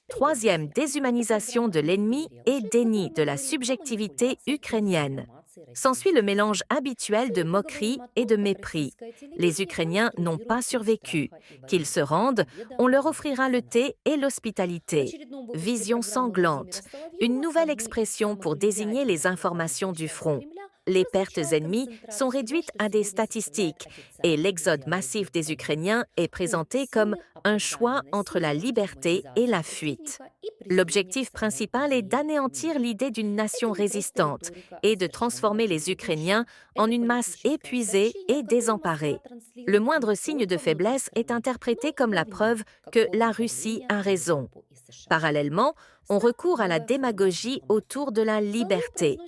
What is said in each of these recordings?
Troisième, déshumanisation de l'ennemi et déni de la subjectivité ukrainienne. S'ensuit le mélange habituel de moquerie et de mépris. Les Ukrainiens n'ont pas survécu. Qu'ils se rendent, on leur offrira le thé et l'hospitalité. Vision sanglante, une nouvelle expression pour désigner les informations du front. Les pertes ennemies sont réduites à des statistiques et l'exode massif des Ukrainiens est présenté comme un choix entre la liberté et la fuite. L'objectif principal est d'anéantir l'idée d'une nation résistante et de transformer les Ukrainiens en une masse épuisée et désemparée. Le moindre signe de faiblesse est interprété comme la preuve que la Russie a raison. Parallèlement, on recourt à la démagogie autour de la liberté.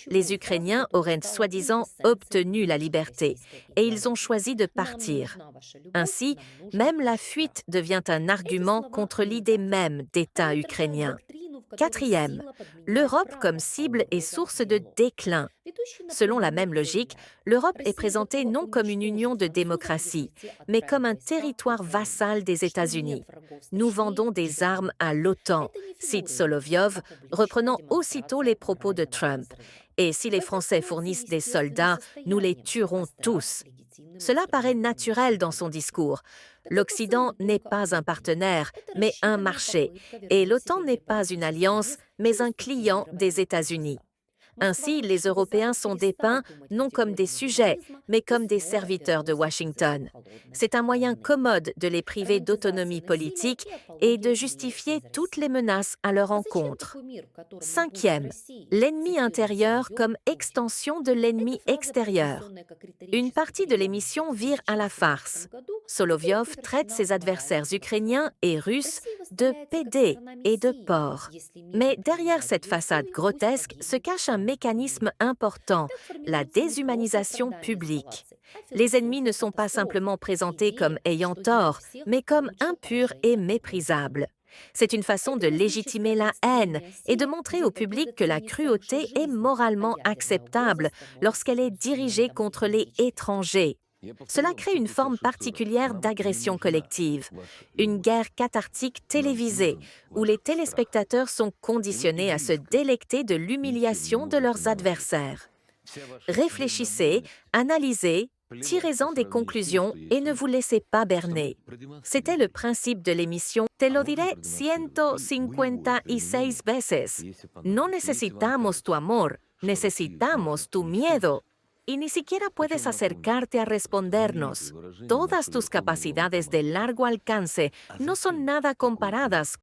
Les Ukrainiens auraient soi-disant obtenu la liberté et ils ont choisi de partir. Ainsi, même la fuite devient un argument contre l'idée même d'État ukrainien. Quatrième, l'Europe comme cible et source de déclin. Selon la même logique, l'Europe est présentée non comme une union de démocratie, mais comme un territoire vassal des États-Unis. Nous vendons des armes à l'OTAN, cite Solovyov, reprenant aussitôt les propos de Trump. Et si les Français fournissent des soldats, nous les tuerons tous. Cela paraît naturel dans son discours. L'Occident n'est pas un partenaire, mais un marché, et l'OTAN n'est pas une alliance, mais un client des États-Unis. Ainsi, les Européens sont dépeints non comme des sujets, mais comme des serviteurs de Washington. C'est un moyen commode de les priver d'autonomie politique et de justifier toutes les menaces à leur encontre. Cinquième, l'ennemi intérieur comme extension de l'ennemi extérieur. Une partie de l'émission vire à la farce. Solovyov traite ses adversaires ukrainiens et russes de PD et de porcs. Mais derrière cette façade grotesque se cache un mécanisme important, la déshumanisation publique. Les ennemis ne sont pas simplement présentés comme ayant tort, mais comme impurs et méprisables. C'est une façon de légitimer la haine et de montrer au public que la cruauté est moralement acceptable lorsqu'elle est dirigée contre les étrangers. Cela crée une forme particulière d'agression collective, une guerre cathartique télévisée, où les téléspectateurs sont conditionnés à se délecter de l'humiliation de leurs adversaires. Réfléchissez, analysez, tirez-en des conclusions et ne vous laissez pas berner. C'était le principe de l'émission Te lo diré 156 veces. No necesitamos tu amor, necesitamos tu miedo. Y ni siquiera puedes acercarte a respondernos. Todas tus capacidades de largo alcance no son nada comparadas